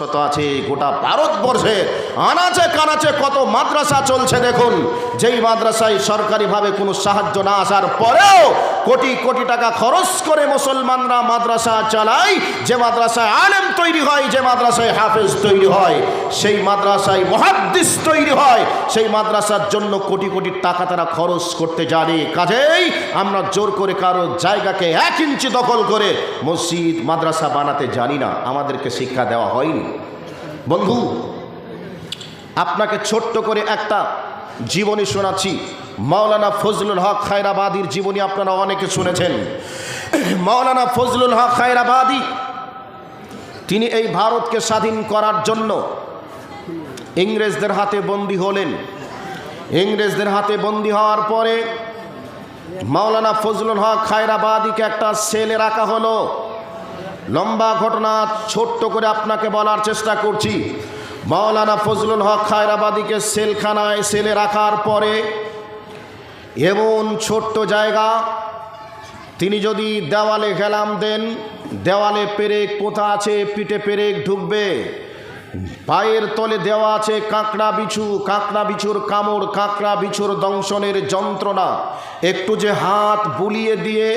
শত আছে গোটা ভারতবর্ষে আনাচে কানাচে কত মাদ্রাসা চলছে দেখুন। যেই মাদ্রাসায় সরকারিভাবে কোনো সাহায্য না আসার পরেও কোটি কোটি টাকা খরচ করে মুসলমানরা মাদ্রাসা চালায়, যে মাদ্রাসায় আলেম তৈরি হয়, যে মাদ্রাসায় হাফেজ তৈরি হয়, সেই মাদ্রাসায় মুহাদ্দিস তৈরি হয়, সেই মাদ্রাসার জন্য কোটি কোটি টাকা তারা খরচ করতে জানে। কাজেই আমরা জোর করে কারো জায়গাকে 1 ইঞ্চি দখল করে মসজিদ মাদ্রাসা বানাতে জানি না, আমাদেরকে শিক্ষা দেওয়া হয়নি। বন্ধু, আপনাকে ছোট্ট করে একটা জীবনী শোনাচ্ছি। মাওলানা ফজলুল হক খায়রাবাদীর জীবনী আপনারা অনেকে শুনেছেন। মাওলানা ফজলুল হক খায়রাবাদী তিনি এই ভারতকে স্বাধীন করার জন্য ইংরেজদের হাতে বন্দী হলেন। ইংরেজদের হাতে বন্দী হওয়ার পরে মাওলানা ফজলুল হক খায়রাবাদীকে একটা সেলে রাখা হলো। লম্বা ঘটনা ছোট্ট করে আপনাকে বলার চেষ্টা করছি। মাওলানা ফজলুল হক খায়রাবাদীকে সেলখানায় সেলে রাখার পরে এমন ছোট্ট জায়গা, তিনি যদি দেওয়ালে হেলাম দেন, দেওয়ালে পেরেক পোতা আছে, পিঠে পেরেক ঢুকবে। পায়ের তলে দেওয়া আছে কাঁকড়া বিছু, কাঁকড়া বিছুর কামড়, কাঁকড়া বিছুর দংশনের যন্ত্রণা। একটু যে হাত বুলিয়ে দিয়ে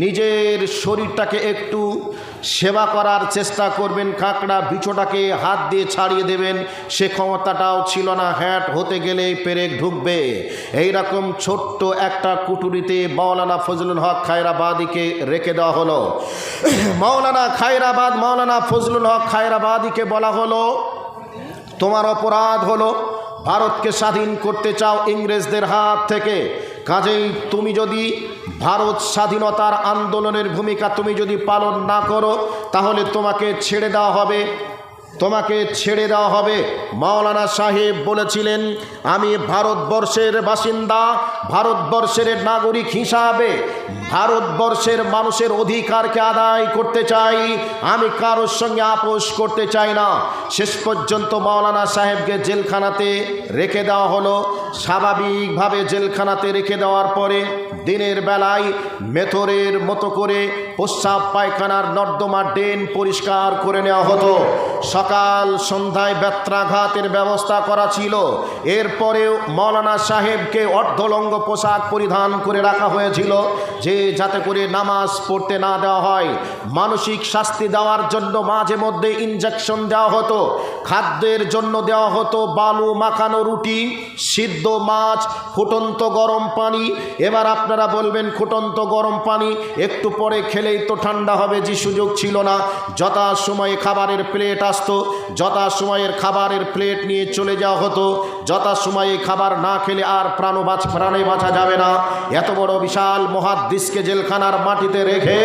নিজের শরীরটাকে একটু সেবা করার চেষ্টা করবেন, কাঁকড়া বিছুটাকে হাত দিয়ে ছাড়িয়ে দেবেন, সে ক্ষমতাটাও ছিল না। হ্যাট হতে গেলেই পেরেক ঢুকবে। এইরকম ছোট্ট একটা কুটুরিতে মাওলানা ফজলুল হক খায়রাবাদীকে রেখে দেওয়া হলো। মাওলানা ফজলুল হক খায়রাবাদীকে বলা হলো, তোমার অপরাধ হলো ভারতকে স্বাধীন করতে চাও ইংরেজদের হাত থেকে। কাজেই তুমি যদি ভারত স্বাধীনতার আন্দোলনের ভূমিকা তুমি যদি পালন না করো, তাহলে তোমাকে ছেড়ে দেওয়া হবে, তোমাকে ছেড়ে দেওয়া হবে। মাওলানা সাহেব বলেছিলেন, আমি ভারতবর্ষের বাসিন্দা, ভারতবর্ষের নাগরিক হিসাবে ভারতবর্ষের মানুষের অধিকারকে আদায় করতে চাই, আমি কারোর সঙ্গে আপোষ করতে চাই না। শেষ পর্যন্ত মাওলানা সাহেবকে জেলখানাতে রেখে দেওয়া হলো। স্বাভাবিকভাবে জেলখানাতে রেখে দেওয়ার পরে দিনের বেলায় মেথরের মতো করে প্রস্রাব পায়খানার নর্দমা ড্রেন পরিষ্কার করে নেওয়া হতো। সকাল সন্ধ্যায় বেত্রাঘাতের ব্যবস্থা করা ছিল। এরপরেও মাওলানা সাহেবকে অর্ধলঙ্গ পোশাক পরিধান করে রাখা হয়েছিল, যে যাতে করে নামাজ পড়তে না দেওয়া হয়। মানসিক শাস্তি দেওয়ার জন্য মাঝে মধ্যে ইনজেকশন দেওয়া হতো। খাদ্যের জন্য দেওয়া হতো বালু মাখানো রুটি, সিদ্ধ মাছ, ফুটন্ত গরম পানি। এবার আপনারা বলবেন, ফুটন্ত গরম পানি একটু পরে খেলেই তো ঠান্ডা হবে, যে সুযোগ ছিল না। যথা সময়ে খাবারের প্লেট আসতো, যথা সময়ের খাবারের প্লেট নিয়ে চলে যাওয়া হতো। যথা সময়ে খাবার না খেলে আর প্রাণে বাঁচা যাবে না। এত বড় বিশাল মুহাদ্দিসকে জেলখানার মাটিতে রেখে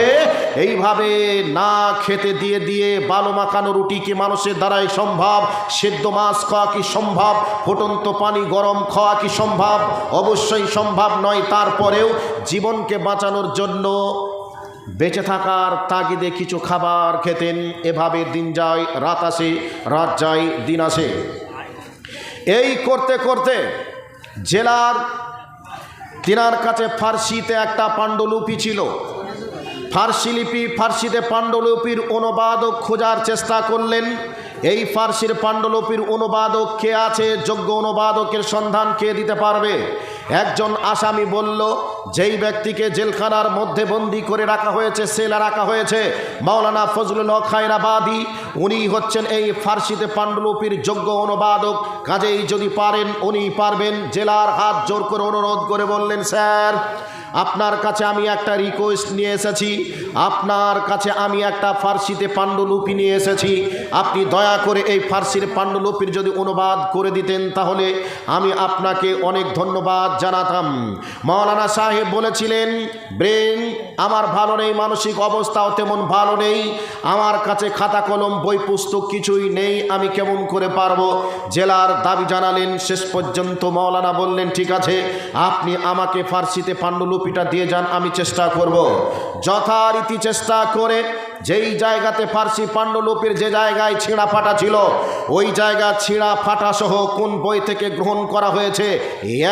এইভাবে না খেতে দিয়ে দিয়ে বালু মাখানো রুটি কি মানুষের দ্বারাই সম্ভব? সিদ্ধ মাছ খাওয়া কি সম্ভব? ফুটন্ত পানি গরম খাওয়া কি সম্ভব? অবশ্যই সম্ভব নয়। তারপরেও জীবনকে বাঁচানোর জন্য বেঁচে থাকার তাগিদে কিছু খাবার খেতেন। এভাবে দিন যায় রাত আসে, রাত যায় দিন আসে। এই করতে করতে জেলার তিনার কাছে ফার্সিতে একটা পাণ্ডুলিপি ছিল। ফার্সিতে পাণ্ডুলিপির অনুবাদক খোঁজার চেষ্টা করলেন। এই ফার্সির পাণ্ডুলিপির অনুবাদক কে আছে? যোগ্য অনুবাদকের সন্ধান কে দিতে পারবে? একজন আসামি বলল, যেই ব্যক্তিকে জেলখানার মধ্যে বন্দি করে রাখা হয়েছে, সেলে রাখা হয়েছে, মাওলানা ফজলুল হক খায়রাবাদী, উনি হচ্ছেন এই ফার্সিতে পাণ্ডুলিপির যোগ্য অনুবাদক। কাজেই যদি পারেন উনি পারবেন। জেলার হাত জোর করে অনুরোধ করে বললেন, স্যার, আপনার কাছে আমি একটা রিকোয়েস্ট নিয়ে এসেছি, আপনার কাছে আমি একটা ফার্সিতে পাণ্ডুলিপি নিয়ে এসেছি। আপনি দয়া করে এই ফার্সির পাণ্ডুলিপির যদি অনুবাদ করে দিতেন, তাহলে আমি আপনাকে অনেক ধন্যবাদ জানাতাম। মাওলানা সাহেব বলেছিলেন, ব্রেন আমার ভালো নেই, মানসিক অবস্থাও তেমন ভালো নেই, আমার কাছে খাতা কলম বই পুস্তক কিছুই নেই, আমি কেমন করে পারবো? জেলার দাবি জানালেন। শেষ পর্যন্ত মাওলানা বললেন, ঠিক আছে, আপনি আমাকে ফার্সিতে পাণ্ডুলিপিটা দিয়ে যান, আমি চেষ্টা করব। যথারীতি চেষ্টা করে যেই জায়গাতে ফার্সি পাণ্ডুলিপির যে জায়গায় ছিঁড়া ফাটা ছিল ওই জায়গা ছিঁড়া ফাটা সহ কোন বই থেকে গ্রহণ করা হয়েছে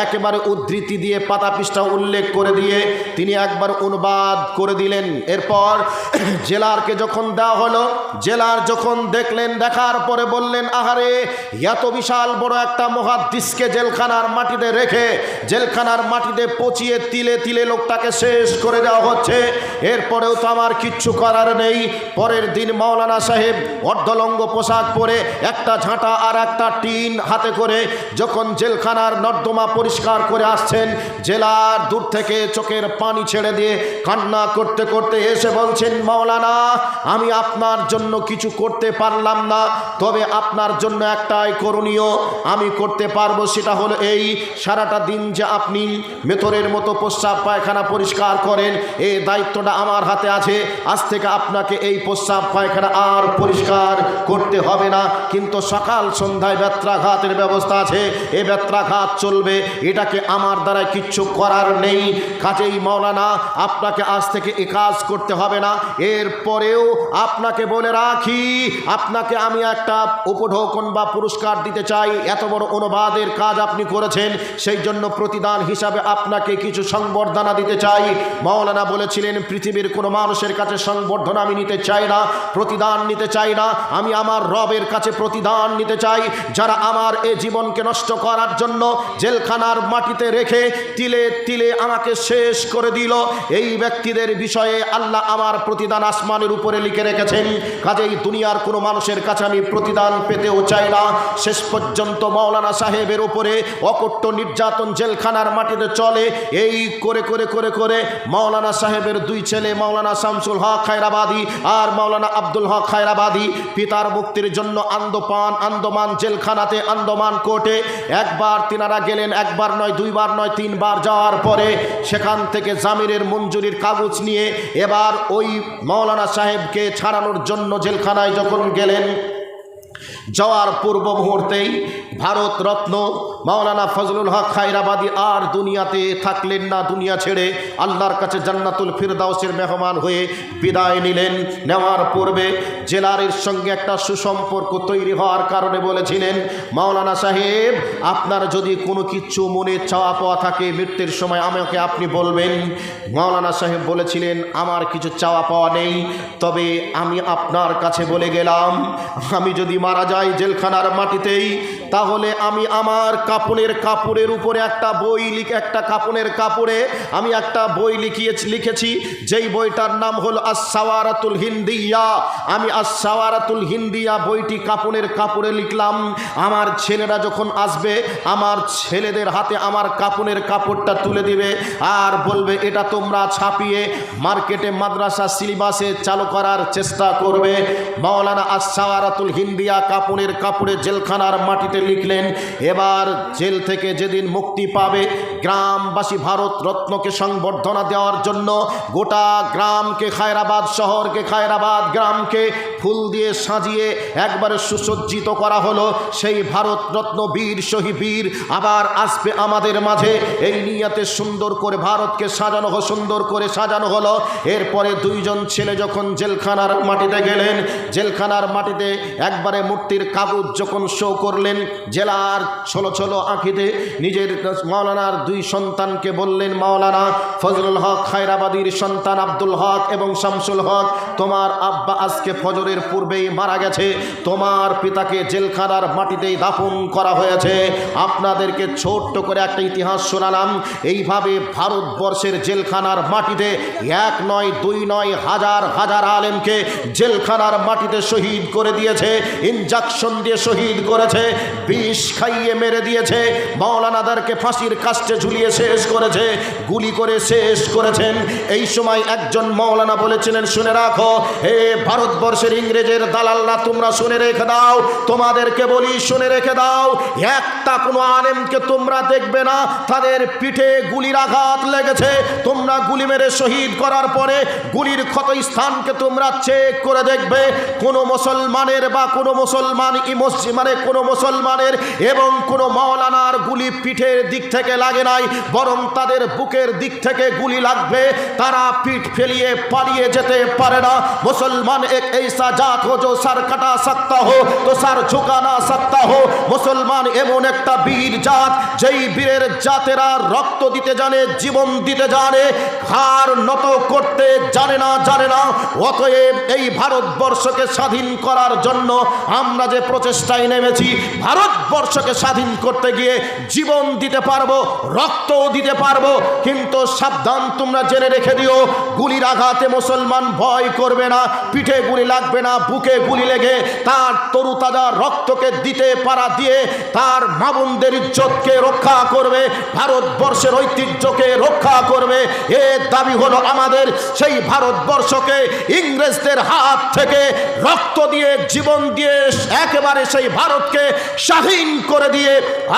একেবারে উদ্ধৃতি দিয়ে পাতা পৃষ্ঠা উল্লেখ করে দিয়ে তিনি একবার অনুবাদ করে দিলেন। এরপর জেলারকে যখন দেওয়া হলো, জেলার যখন দেখলেন, দেখার পরে বললেন, আহারে এত বিশাল বড় একটা মুহাদ্দিসকে জেলখানার মাটিতে রেখে জেলখানার মাটিতে পচিয়ে তিলে তিলে লোকটাকে শেষ করে দেওয়া হচ্ছে, এরপরেও তো আমার কিচ্ছু করার নেই। পরের দিন মাওলানা সাহেব অর্ধলঙ্গ পোশাক পরে একটা ঝাঁটা আর একটা টিন হাতে করে যখন জেলখানার নর্দমা পরিষ্কার করে আসছেন, জেলার দূর থেকে চোখের পানি ছেড়ে দিয়ে কান্না করতে করতে এসে বলছেন, মাওলানা আমি আপনার জন্য কিছু করতে পারলাম না, তবে আপনার জন্য একটাই করণীয় আমি করতে পারবো, সেটা হলো এই, সারাটা দিন যে আপনি মেথরের মতো প্রস্রাব পায়খানা পরিষ্কার করেন এই দায়িত্বটা আমার হাতে আছে। আজ থেকে আপনাকে এই প্রস্রাব পায়খানা আর পরিষ্কার করতে হবে না, কিন্তু সকাল সন্ধ্যায় বেত্রাঘাতের ব্যবস্থা আছে, এ বেত্রাঘাত চলবে, এটাকে আমার দ্বারা কিচ্ছু করার নেই। কাজেই মাওলানা আপনাকে আজ থেকে এ কাজ করতে হবে না। এরপরেও আপনাকে বলে রাখি, আপনাকে আমি একটা উপঢৌকন বা পুরস্কার দিতে চাই, এত বড় অনুবাদের কাজ আপনি করেছেন, সেই জন্য প্রতিদান হিসাবে আপনাকে কিছু সংবর্ধনা দিতে চাই। মাওলানা বলেছিলেন, পৃথিবীর কোনো মানুষের কাছে সংবর্ধনা আমি নিতে চাই না, প্রতিদান নিতে চাই না, আমি আমার রবের কাছে প্রতিদান নিতে চাই। যারা আমার এ জীবনকে নষ্ট করার জন্য জেলখানার মাটিতে রেখে তিলে তিলে আমাকে শেষ করে দিল, এই ব্যক্তিদের বিষয়ে আল্লাহ আমার প্রতিদান আসমানের উপরে লিখে রেখেছেন। কাজেই দুনিয়ার কোনো মানুষের কাছে আমি প্রতিদান পেতেও চাই না। শেষ পর্যন্ত মাওলানা সাহেবের উপরে অকট্য নির্যাতন জেলখানার মাটিতে চলে। এই করে করে করে করে মাওলানা সাহেবের দুই ছেলে, মাওলানা শামসুল হক খায়রাবাদী আর মাওলানা আব্দুল হক খায়রাবাদী, পিতার মুক্তির জন্য আন্দামান জেলখানাতে, আন্দামান কোর্টে একবার তিনারা গেলেন, একবার নয়, দুইবার নয়, তিনবার যাওয়ার পরে সেখান থেকে জামিনের মঞ্জুরির কাগজ নিয়ে এবার ওই মাওলানা সাহেবকে ছাড়ানোর জন্য জেলখানায় যখন গেলেন, যাওয়ার পূর্ব মুহূর্তেই ভারত রত্ন মাওলানা ফজলুল হক খায়রাবাদী আর দুনিয়াতে থাকলেন না, দুনিয়া ছেড়ে আল্লাহর কাছে জান্নাতুল ফিরদাউসের মেহমান হয়ে বিদায় নিলেন। নেওয়ার পূর্বে জেলারের সঙ্গে একটা সুসম্পর্ক তৈরি হওয়ার কারণে বলেছিলেন, মাওলানা সাহেব আপনার যদি কোনো কিছু মনে চাওয়া পাওয়া থাকে মৃত্যুর সময় আমাকে আপনি বলবেন। মাওলানা সাহেব বলেছিলেন, আমার কিছু চাওয়া পাওয়া নেই, তবে আমি আপনার কাছে বলে গেলাম, আমি যদি মারা যাই জেলখানার মাটিতেই, তাহলে আমি আমার কাপড়ের উপরে একটা বই কাপড়ের কাপড়ে আমি একটা বই লিখেছি, যেই বইটার নাম হলো আস-সাওয়ারাতুল হিন্দিয়া। আমি আস-সাওয়ারাতুল হিন্দিয়া বইটি কাপড়ের কাপড়ে লিখলাম। আমার ছেলেরা যখন আসবে আমার ছেলেদের হাতে আমার কাপড়ের কাপড়টা তুলে দিবে আর বলবে, এটা তোমরা ছাপিয়ে মার্কেটে মাদ্রাসা সিলেবাসে চালু করার চেষ্টা করবে। মাওলানা আস-সাওয়ারাতুল হিন্দিয়া কাপড়ের কাপড়ে জেলখানার মাটিতে লিখলেন। এবার জেল থেকে যেদিন মুক্তি পাবে, গ্রামবাসী ভারত রত্নকে সংবর্ধনা দেওয়ার জন্য গোটা গ্রামকে, খায়রাবাদ শহরকে, খায়রাবাদ গ্রামকে ফুল দিয়ে সাজিয়ে একবারে সুসজ্জিত করা হলো। সেই ভারত রত্ন বীর শহীদ বীর আবার আসবে আমাদের মাঝে, এই নিয়াতে সুন্দর করে ভারতকে সুন্দর করে সাজানো হলো। এরপরে দুইজন ছেলে যখন জেলখানার মাটিতে গেলেন, জেলখানার মাটিতে একবারে মূর্তির কাগজ যখন শো করলেন, জেলার ছোলো ছোলো আঁখিতে নিজের মাওলানার দুই সন্তানকে বললেন, মাওলানা ফজলুল হক খায়রাবাদীর সন্তান আব্দুল হক এবং শামসুল হক, তোমার আব্বা আজকে ফজরের পূর্বেই মারা গেছে, তোমার পিতাকে জেলখানার মাটিতেই দাফন করা হয়েছে। আপনাদেরকে ছোট্ট করে একটা ইতিহাস শোনালাম। এইভাবে ভারতবর্ষের জেলখানার মাটিতে এক নয়, দুই নয়, হাজার হাজার আলেমকে জেলখানার মাটিতে শহীদ করে দিয়েছে, ইনজেকশন দিয়ে শহীদ করেছে, বিষ খাইয়ে মেরে দিয়েছে, মাওলানাদেরকে ফাঁসির কাস্টে ঝুলিয়ে শেষ করেছে, গুলি করে শেষ করেছেন। এই সময় একজন মাওলানা বলেছিলেন, শুনে রাখো হে ভারতবর্ষের ইংরেজের দালালরা, তোমরা শুনে রেখে দাও, তোমাদেরকে বলি শুনে রেখে দাও, একটা কোনো আলেমকে তোমরা দেখবে না তাদের পিঠে গুলির আঘাত লেগেছে। তোমরা গুলি মেরে শহীদ করার পরে গুলির ক্ষত স্থানকে তোমরা চেক করে দেখবে, কোনো মুসলমানের বা কোনো মুসলমান মানে কোনো মুসলমানের এবং কোনো মাওলানার গুলি পিঠের দিক থেকে লাগে নাই, বরং তাদের বুকের দিক থেকে গুলি লাগবে। তারা পিঠ ফেলিয়ে পালিয়ে যেতে পারে না। মুসলমান এক ऐसा জাত হো जो सर कटा सकता हो तो सर झुका ना सकता हो। মুসলমান এমন একটা বীর জাত, যেই বীরের জাতেরা রক্ত দিতে জানে, জীবন দিতে জানে, হাড় নত করতে জানে না। অতএব এই ভারতবর্ষকে স্বাধীন করার জন্য আমরা যে প্রচেষ্টায় নেমেছি, ভারতবর্ষকে স্বাধীন করতে গিয়ে জীবন দিতে পারবো, রক্তও দিতে পারবো। কিন্তু সাবধান, তোমরা জেনে রেখে দিও, গুলির আঘাতে মুসলমান ভয় করবে না, পিঠে গুলি লাগবে না, বুকে গুলি লেগে তার তরুতাজা রক্তকে দিতে পারা দিয়ে তার মা বোনদের ইজ্জতকে রক্ষা করবে, ভারতবর্ষের ঐতিহ্যকে রক্ষা করবে। এ দাবি হলো আমাদের। সেই ভারতবর্ষকে ইংরেজদের হাত থেকে রক্ত দিয়ে, জীবন দিয়ে একেবারে সেই ভারতকে স্বাধীন করে দিয়ে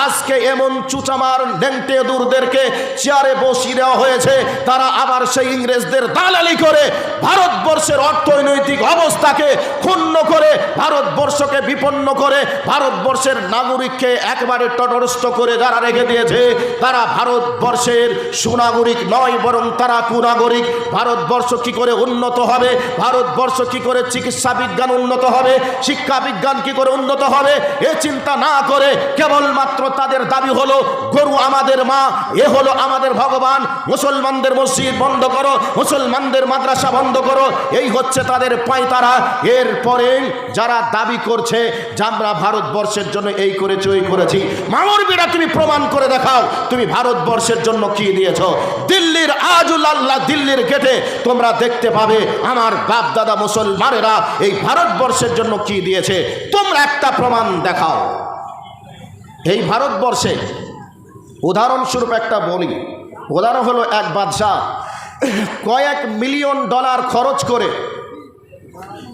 আজকে এমন চুচামার লেংটে দূরদেরকে চেয়ারে বসিয়ে দেওয়া হয়েছে, তারা আবার সেই ইংরেজদের দালালি করে ভারতবর্ষের অর্থনৈতিক অবস্থাকে ক্ষুণ্ণ করে, ভারতবর্ষকে বিপন্ন করে, ভারতবর্ষের নাগরিককে একবারে তটস্থ করে যারা রেখে দিয়েছে, তারা ভারতবর্ষের সুনাগরিক নয়, বরং তারা কুনাগরিক। ভারতবর্ষ কি করে উন্নত হবে, ভারতবর্ষ কি করে চিকিৎসা বিজ্ঞান উন্নত হবে, শিক্ষা বিজ্ঞান কি করে উন্নত হবে, এ চিন্তা না করে কেবলমাত্র তাদের দাবি হলো গরু আমাদের মা, এ হলো আমাদের ভগবান, মুসলমানদের মসজিদ বন্ধ করো, মুসলমানদের মাদ্রাসা বন্ধ করো, এই হচ্ছে তাদের পায়তারা। এরপরে যারা দাবি করছে যে আমরা ভারতবর্ষের জন্য এই করেছি ওই করেছি, মামুরবিরা তুমি প্রমাণ করে দেখাও তুমি ভারতবর্ষের জন্য কি দিয়েছ। দিল্লির আজুল আল্লাহ, দিল্লির গেটে তোমরা দেখতে পাবে আমার বাপ দাদা মুসলমানেরা এই ভারতবর্ষের জন্য কি দিয়েছে, তোমরা একটা প্রমাণ দেখাও। এই ভারতবর্ষে উদাহরণস্বরূপ একটা বলি, উদাহরণ হলো এক বাদশাহ কয়েক মিলিয়ন ডলার খরচ করে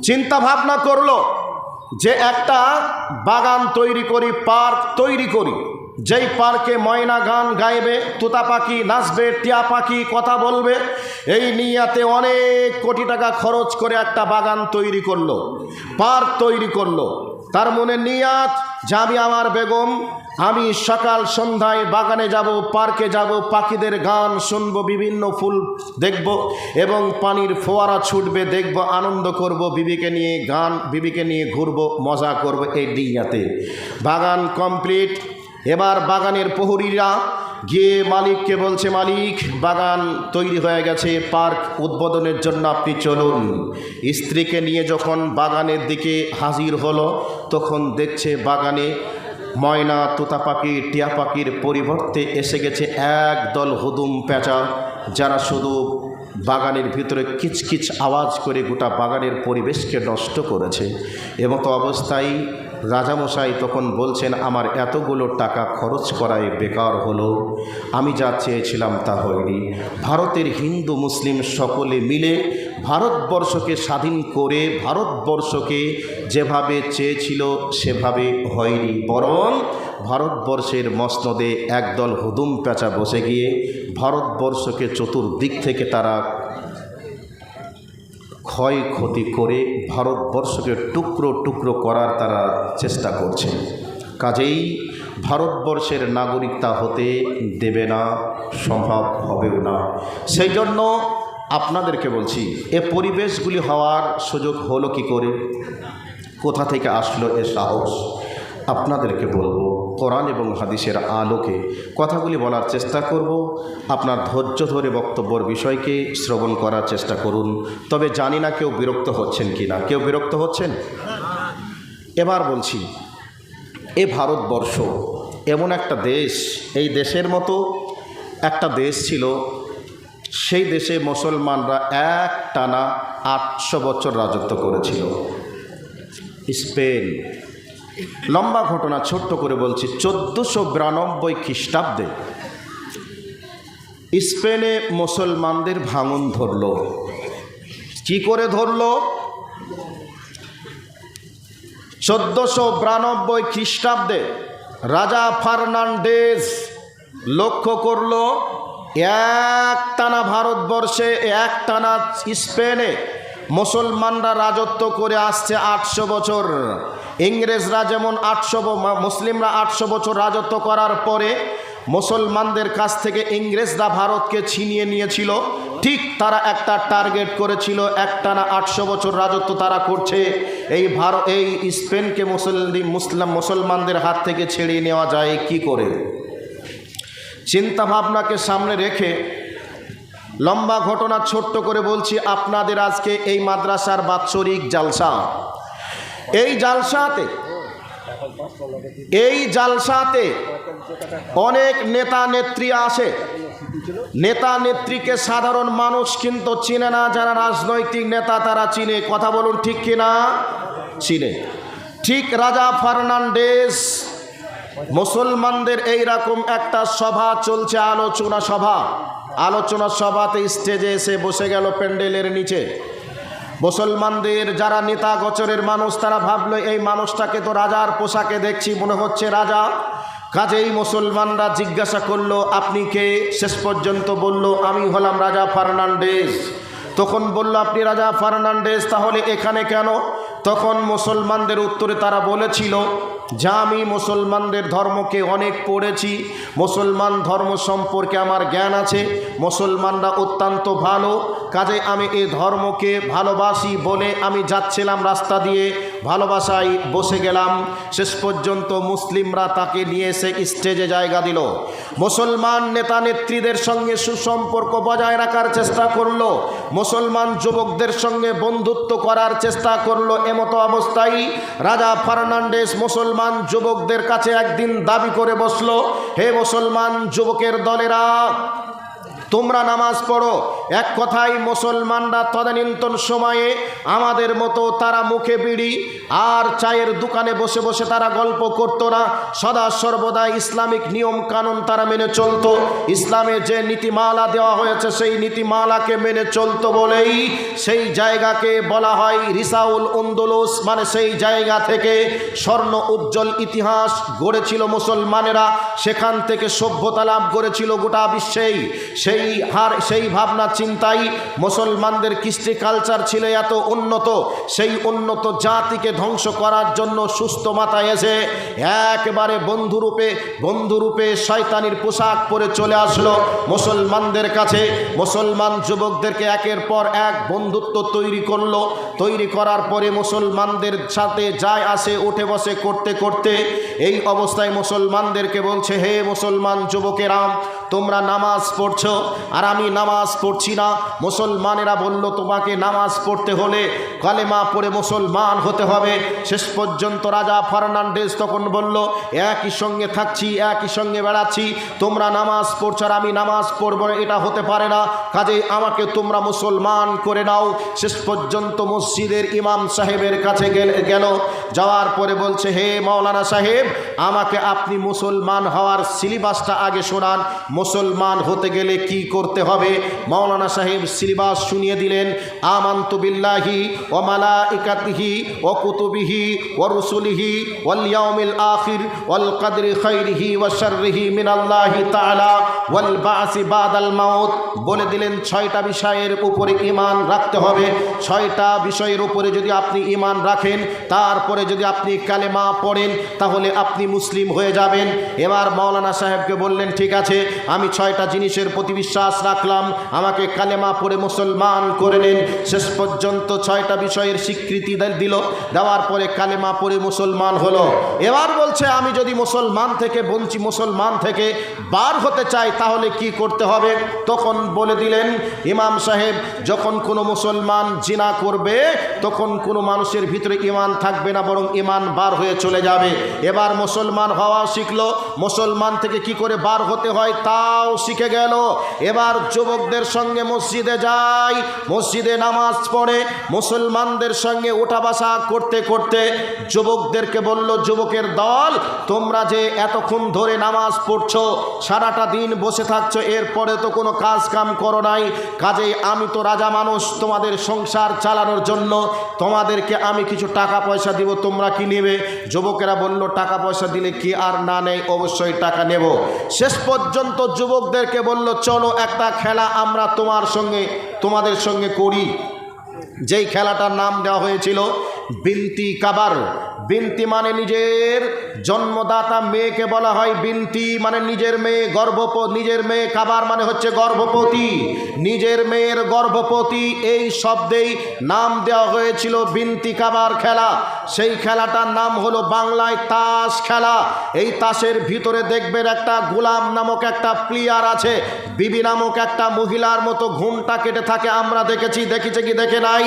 চিন্তা ভাবনা করলো যে একটা বাগান তৈরি করি, পার্ক তৈরি করি, যেই পার্কে ময়না গান গাইবে, তোতা পাখি নাচবে, টিয়া পাখি কথা বলবে। এই নিয়াতে অনেক কোটি টাকা খরচ করে একটা বাগান তৈরি করলো, পার্ক তৈরি করলো। তার মনে নিয়াত যে আমি আমার বেগম, আমি সকাল সন্ধ্যায় বাগানে যাব, পার্কে যাব, পাখিদের গান শুনব, বিভিন্ন ফুল দেখব এবং পানির ফোয়ারা ছুটবে দেখব, আনন্দ করব, বিবিকে নিয়ে ঘুরবো, মজা করব। এই নিয়াতে বাগান কমপ্লিট। এবার বাগানের প্রহরীরা গিয়ে মালিককে বলছে, মালিক বাগান তৈরি হয়ে গেছে, পার্ক উদ্বোধনের জন্য আপনি চলুন। স্ত্রীকে নিয়ে যখন বাগানের দিকে হাজির হলো, তখন দেখছে বাগানে ময়না, তোতা পাখি, টিয়া পাখির পরিবর্তে এসে গেছে একদল হুদুম পেঁচা, যারা শুধু বাগানের ভিতরে কিচকিচ আওয়াজ করে গোটা বাগানের পরিবেশকে নষ্ট করেছে। এমতো অবস্থায় রাজামশাই তখন বলছেন, আমার এতগুলো টাকা খরচ করায় বেকার হলো, আমি যা চেয়েছিলাম তা হয়নি। ভারতের হিন্দু মুসলিম সকলে মিলে ভারতবর্ষকে স্বাধীন করে ভারতবর্ষকে যেভাবে চেয়েছিল সেভাবে হয়নি, বরং ভারতবর্ষের মসনদে একদল হুদুম পেঁচা বসে গিয়ে ভারতবর্ষকে চতুর্দিক থেকে তারা ক্ষয়ক্ষতি করে ভারতবর্ষকে টুকরো টুকরো করার তারা চেষ্টা করছে। কাজেই ভারতবর্ষের নাগরিকতা হতে দেবে না, সম্ভব হবেও না। সেই জন্য আপনাদেরকে বলছি, এ পরিবেশগুলি হওয়ার সুযোগ হলো কি করে, কোথা থেকে আসলো এ সাহস? আপনাদেরকে বলবো, কোরআন এবং হাদিসের আলোকে কথাগুলি বলার চেষ্টা করব। আপনার ধৈর্য ধরে বক্তব্যের বিষয়কে শ্রবণ করার চেষ্টা করুন। তবে জানি না কেউ বিরক্ত হচ্ছেন কি না। কেউ বিরক্ত হচ্ছেন? এবার বলছি, এ ভারতবর্ষ এমন একটা দেশ, এই দেশের মতো একটা দেশ ছিল, সেই দেশে মুসলমানরা এক টানা 800 বছর রাজত্ব করেছিল। স্পেন, লম্বা ঘটনা ছোট্ট করে বলছি, 1492 খ্রিস্টাব্দে স্পেনে মুসলমানদের ভাঙন ধরল। কি করে ধরল? 1492 খ্রিস্টাব্দে রাজা ফার্নান্ডেজ লক্ষ্য করল একটানা ভারতবর্ষে, একটানা স্পেনে মুসলমানরা রাজত্ব করে আসছে 800 বছর। ইংরেজরা যেমন মুসলিমরা 800 বছর রাজত্ব করার পরে মুসলমানদের কাছ থেকে ইংরেজরা ভারতকে ছিনিয়ে নিয়েছিল, ঠিক তারা একটা টার্গেট করেছিল, একটানা 800 বছর রাজত্ব তারা করছে, এই স্পেনকে মুসলমানদের হাত থেকে ছেড়িয়ে নেওয়া যায় কি করে। চিন্তা ভাবনাকে সামনে রেখে লম্বা ঘটনা ছোট্ট করে বলছি আপনাদের। আজকে এই মাদ্রাসার বাৎসরিক জালসা, এই জালসাতে অনেক নেতা নেত্রী আসে। নেতা নেত্রীকে সাধারণ মানুষ কিন্তু চিনে না, যারা রাজনৈতিক নেতা তারা চিনে। কথা বলুন ঠিক কিনা? চিনে। ঠিক রাজা ফার্নান্ডেজ মুসলমানদের এইরকম একটা সভা চলছে, আলোচনা সভাতে স্টেজে এসে বসে গেল প্যান্ডেলের নিচে। মুসলমানদের যারা নেতা গোচরের মানুষ তারা ভাবলো এই মানুষটাকে তো রাজার পোশাকে দেখছি, মনে হচ্ছে রাজা। কাজেই মুসলমানরা জিজ্ঞাসা করলো আপনি কে? শেষ পর্যন্ত বলল আমি হলাম রাজা ফার্নান্ডেজ। তখন বলল আপনি রাজা ফার্নান্ডেজ, তাহলে এখানে কেন? তখন মুসলমানদের উত্তরে তারা বলেছিল যে আমি মুসলমানদের ধর্মকে অনেক পড়েছি, মুসলমান ধর্ম সম্পর্কে আমার জ্ঞান আছে, মুসলমানরা অত্যন্ত ভালো, কাজে আমি এই ধর্মকে ভালোবাসি বলে আমি যাচ্ছিলাম রাস্তা দিয়ে, ভালোবাসায় বসে গেলাম। শেষ পর্যন্ত মুসলিমরা তাকে নিয়ে এসে স্টেজে জায়গা দিল। মুসলমান নেতা নেত্রীদের সঙ্গে সুসম্পর্ক বজায় রাখার চেষ্টা করলো, মুসলমান যুবকদের সঙ্গে বন্ধুত্ব করার চেষ্টা করলো। এমতো অবস্থায় রাজা ফার্নান্ডেজ মুসলমান যুবকদের কাছে একদিন দাবি করে বসলো, হে মুসলমান যুবকের দলেরা, তোমরা নামাজ পড়ো। এক কথায় মুসলমানরা তদানীন্তন সময়ে আমাদের মতো তারা মুখে বিড়ি আর চায়ের দোকানে বসে বসে তারা গল্প করতো না, সদা সর্বদা ইসলামিক নিয়ম কানুন তারা মেনে চলতো। ইসলামে যে নীতিমালা দেওয়া হয়েছে সেই নীতিমালাকে মেনে চলতো বলেই সেই জায়গাকে বলা হয় রিসাউল আন্দলুস, মানে সেই জায়গা থেকে স্বর্ণ উজ্জ্বল ইতিহাস গড়েছিল মুসলমানেরা, সেখান থেকে সভ্যতা লাভ করেছিল গোটা বিশ্বেই। সেই ভাবনা চিন্তাই মুসলমানদের কৃষ্টি কালচার ছিল এত উন্নত, সেই উন্নত জাতিকে ধ্বংস করার জন্য সুস্থ মাথায় এসে একেবারে বন্ধুরূপে শয়তানির পোশাক পরে চলে আসলো মুসলমানদের কাছে। মুসলমান যুবকদেরকে একের পর এক বন্ধুত্ব তৈরি করার পরে মুসলমানদের সাথে যায় আসে উঠে বসে করতে করতে এই অবস্থায় মুসলমানদেরকে বলছে, হে মুসলমান যুবকেরা, তোমরা নামাজ পড়ছো আর আমি নামাজ পড়ছি না। মুসলমানেরা বলল তোমাকে নামাজ পড়তে হলে কালেমা পড়ে মুসলমান হতে হবে। শেষ পর্যন্ত রাজা ফার্নান্ডেজ তখন বলল, একই সঙ্গে থাকছি, একই সঙ্গে বেড়াচ্ছি, তোমরা নামাজ পড়ছো আর আমি নামাজ পড়বো, এটা হতে পারে না, কাজেই আমাকে তোমরা মুসলমান করে নাও। শেষ পর্যন্ত মসজিদের ইমাম সাহেবের কাছে গেল, যাওয়ার পরে বলছে, হে মাওলানা সাহেব, আমাকে আপনি মুসলমান হওয়ার সিলেবাসটা আগে শোনান, মুসলমান হতে গেলে কি করতে হবে। মাওলানা সাহেব সিলেবাস শুনিয়ে দিলেন, আমান্তু বিল্লাহি ওয়া মালাইকাতিহি ওয়া কুতুবিহি ওয়া রুসুলিহি ওয়াল ইয়াউমিল আখির ওয়াল কদরি খাইরিহি ওয়া শাররিহি মিনাল্লাহি তাআলা ওয়াল বাসি বাদাল মাউত। বলে দিলেন 6টা বিষয়ের উপরে ঈমান রাখতে হবে। 6টা বিষয়ের উপরে যদি আপনি ঈমান রাখেন, তারপরে যদি আপনি কালেমা পড়েন, তাহলে আপনি মুসলিম হয়ে যাবেন। এবার মাওলানা সাহেবকে বললেন, ঠিক আছে, আমি 6টা জিনিসের প্রতি বিশ্বাস রাখলাম, আমাকে কালেমা পড়ে মুসলমান করে নেন। শেষ পর্যন্ত 6টা বিষয়ের স্বীকৃতি দিল, দেওয়ার পরে কালেমা পড়ে মুসলমান হলো। এবার বলছে, আমি যদি মুসলমান থেকে বার হতে চাই তাহলে কি করতে হবে। তখন বলে দিলেন ইমাম সাহেব, যখন কোনো মুসলমান জিনা করবে তখন কোনো মানুষের ভিতরে ঈমান থাকবে না, বরং ঈমান বার হয়ে চলে যাবে। এবার মুসলমান হওয়া শিখলো, মুসলমান থেকে কি করে বার হতে হয় তাও শিখে গেল। এবার যুবকদের সঙ্গে মসজিদে যায়, মসজিদে নামাজ পড়ে, মুসলমানদের সঙ্গে ওঠা বসা করতে করতে যুবকদেরকে বলল, যুবকের দল, তোমরা যে এতক্ষণ ধরে নামাজ পড়ছো, সারাটা দিন বসে থাকছো, এরপরে তো কোনো কাজ কাম করো নাই, কাজেই আমি তো রাজা মানুষ, তোমাদের সংসার চালানোর জন্য তোমাদেরকে আমি কিছু টাকা পয়সা দিব, তোমরা কি নেবে? যুবকেরা বলল, টাকা পয়সা দিলে কি আর না নেই, অবশ্যই টাকা নেব। শেষ পর্যন্ত যুবকদেরকে বলল, চলো একটা খেলা আমরা তোমাদের সঙ্গে করি। যেই খেলাটার নাম দেওয়া হয়েছিল বিনতি কাবার। বিনতি মানে নিজের জন্মদাতা মেয়েকে বলা হয় বিনতি, মানে নিজের মেয়ে, নিজের মেয়ে। কাবার মানে হচ্ছে গর্ভবতী, নিজের মেয়ের গর্ভবতী, এই শব্দেই নাম দেওয়া হয়েছিল বিনতি কাবার খেলা। সেই খেলাটার নাম হলো বাংলায় তাস খেলা। এই তাসের ভিতরে দেখবেন একটা গোলাম নামক একটা প্লেয়ার আছে, বিবি নামক একটা মহিলার মতো ঘুমটা কেটে থাকে, আমরা দেখেছি, দেখেছে কি দেখে নাই,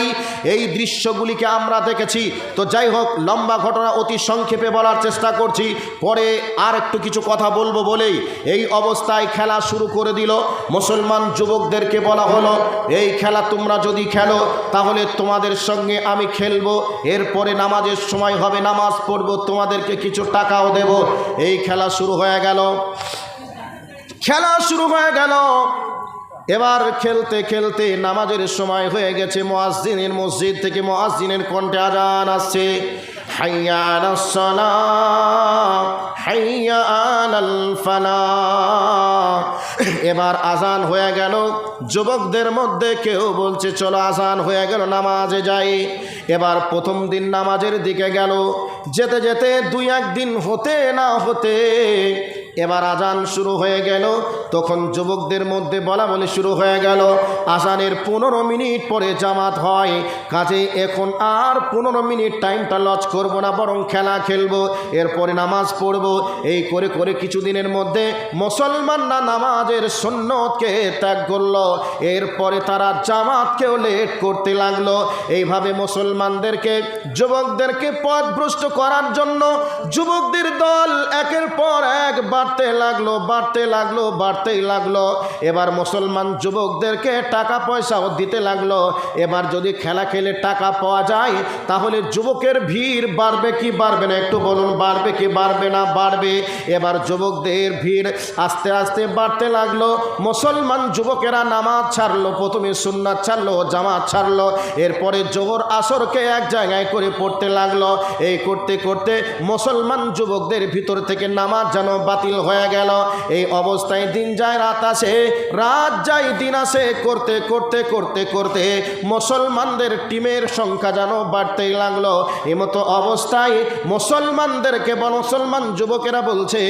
এই দৃশ্যগুলিকে আমরা দেখেছি। তো যাই হোক, লম্বা ঘটনা অতি সংক্ষেপে বলার চেষ্টা করছি, পরে আর একটু কিছু কথা বলবো বলেই এই অবস্থায় খেলা শুরু করে দিল। মুসলমান যুবকদেরকে বলা হলো, এই খেলা তোমরা যদি খেলো তাহলে তোমাদের সঙ্গে আমি খেলবো, এরপরে নামাজের সময় হবে, নামাজ পড়বো, তোমাদেরকে কিছু টাকাও দেব। এই খেলা শুরু হয়ে গেল, খেলা শুরু হয়ে গেল। এবার খেলতে খেলতে নামাজের সময় হয়ে গেছে, মুয়াজ্জিনের মসজিদ থেকে মুয়াজ্জিনের কণ্ঠে আজান আসছে, হাইয়া আলাস সালাহ হাইয়া আলাল ফালাহ। এবার আজান হয়ে গেল, যুবকদের মধ্যে কেউ বলছে, চলো আজান হয়ে গেল, নামাজে যাই। এবার প্রথম দিন নামাজের দিকে গেল, যেতে যেতে দুই একদিন হতে না হতে এবার আজান শুরু হয়ে গেল। তখন যুবকদের মধ্যে বলা বলে শুরু হয়ে গেল, আজানের 15 মিনিট পরে জামাত হয়, কাজেই এখন আর 15 মিনিট টাইমটা লস করব না, বরং খেলা খেলবো, এরপরে নামাজ পড়বো। এই করে করে কিছুদিনের মধ্যে মুসলমানরা নামাজের সুন্নতকে ত্যাগ করলো, এরপরে তারা জামাতকেও লেট করতে লাগলো। এইভাবে মুসলমানদেরকে, যুবকদেরকে পথভ্রষ্ট করার জন্য যুবকদের দল একের পর এক বাড়তে লাগলো, বাড়তে লাগলো, বাড়তেই লাগলো। এবার মুসলমান যুবকদেরকে টাকা পয়সাও দিতে লাগলো। এবার যদি খেলা খেলে টাকা পাওয়া যায় তাহলে যুবকের ভিড় বাড়বে কি বাড়বে না, একটু বলুন, বাড়বে কি বাড়বে না? বাড়বে। এবার যুবকদের ভিড় আস্তে আস্তে বাড়তে লাগলো। মুসলমান যুবকেরা নামাজ ছাড়লো, প্রথমে সুন্নাত ছাড়লো, জামাত ছাড়লো, এরপরে জোহর আসরকে এক জায়গায় করে পড়তে লাগলো। এই করতে করতে মুসলমান যুবকদের ভিতর থেকে নামাজ যেন বাতিল হয়ে গেল। এই অবস্থায় দিন যায় রাত আসে, রাত যায় দিন আসে, করতে করতে করতে করতে মুসলমানদের টিমের সংখ্যা যেন বাড়তেই লাগলো। এমতো অবস্থায় মুসলমানদেরকে মুসলমান যুবকেরা বলছে,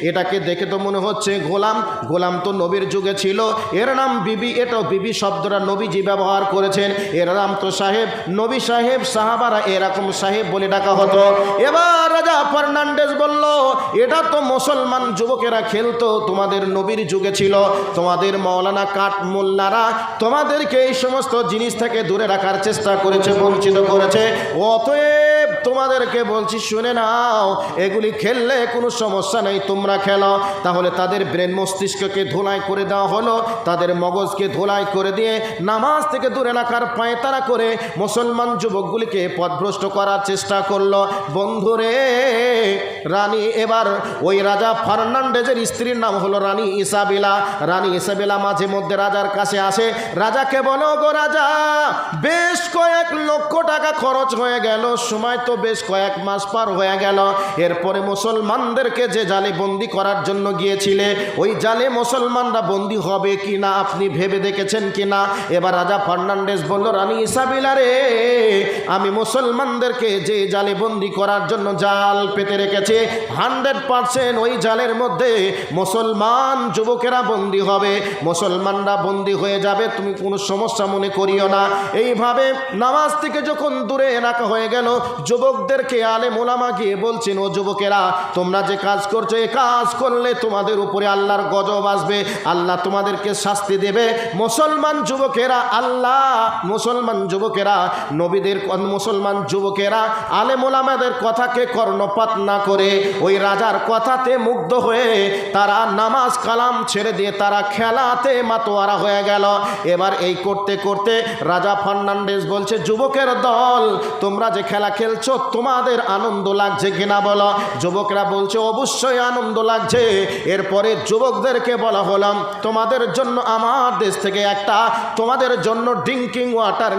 এটাকে দেখে তো মনে হচ্ছে গোলাম, গোলাম তো নবীর যুগে ছিল, এর নাম বিবি, এটাও বিবি শব্দটা নবীজি ব্যবহার করেছেন, এর নাম তো সাহেব, নবী সাহেব, সাহাবারা এরকম সাহেব বলে ডাকা হতো। এবার রাজা ফার্নান্ডেজ বলল, এটা তো মুসলমান যুবকেরা খেলতো, তোমাদের নবীর যুগে ছিল, তোমাদের মাওলানা কাঠ মোল্লারা তোমাদেরকে এই সমস্ত জিনিস থেকে দূরে রাখার চেষ্টা করেছে, বঞ্চিত করেছে। অতএব তোমাদেরকে বলছি, শুনে নাও, এগুলি খেললে কোনো সমস্যা নেই, তোমরা খেলো। তাহলে তাদের ব্রেন মস্তিষ্ককে ধোলাই করে দেওয়া হলো, তাদের মগজকে ধোলাই করে দিয়ে নামাজ থেকে দূরে রাখার পায়তারা করে মুসলমান যুবকগুলিকে পথভ্রষ্ট করার চেষ্টা করলো। বন্ধুরে, রানী, এবার ওই রাজা ফার্নান্ডেজের স্ত্রীর নাম হলো রানী ইসাবেলা। রানী ইসাবেলা মাঝে মধ্যে রাজার কাছে আসে, রাজাকে বলো, গো রাজা, বেশ কয়েক লক্ষ টাকা খরচ হয়ে গেল, সময় তো বেশ কয়েক মাস পার হয়ে গেল, এরপরে মুসলমানদেরকে যে জালে বন্দি করার জন্য গিয়েছিলে, ওই জালে মুসলমানরা বন্দি হবে কি না আপনি ভেবে দেখেছেন কি না? এবার রাজা ফার্নান্ডেজ বলল, রানী ইসাবেলা রে, আমি মুসলমানদেরকে যে জালে বন্দি করার জন্য জাল পেতে রেখেছি, 100% ওই জালের মধ্যে মুসলমান যুবকেরা বন্দী হবে, মুসলমানরা বন্দী হয়ে যাবে, তুমি কোনো সমস্যা মনে করিও না। এইভাবে নামাজ থেকে যখন দূরে রাখা হয়ে গেল, যুবকদেরকে আলেম ওলামা গিয়ে বলছেন, ও যুবকেরা, তোমরা যে কাজ করছো, এই কাজ করলে তোমাদের উপরে আল্লাহর গজব আসবে, আল্লাহ তোমাদেরকে শাস্তি দেবে। মুসলমান যুবকেরা নবীদের, মুসলমান যুবকেরা আলেম ওলামাদের কথাকে কর্ণপাত না করে ওই রাজার কথাতে মুগ্ধ হয়ে তারা নামাজ কালাম ছেড়ে দিয়ে তারা খেলাতে মাতোয়ারা হয়ে গেল। এবার এই করতে করতে রাজা ফার্নান্ডেজ বলছে, যুবকের দল, তোমরা যে খেলা খেলছো দেখছো তোমাদের আনন্দ লাগছে কিনা বলো। যুবকরা বলছে অবশ্যই আনন্দ লাগছে। এরপরে যুবকদেরকে বলা হলাম তোমাদের জন্য আমার দেশ থেকে একটা তোমাদের জন্য ড্রিঙ্কিং ওয়াটার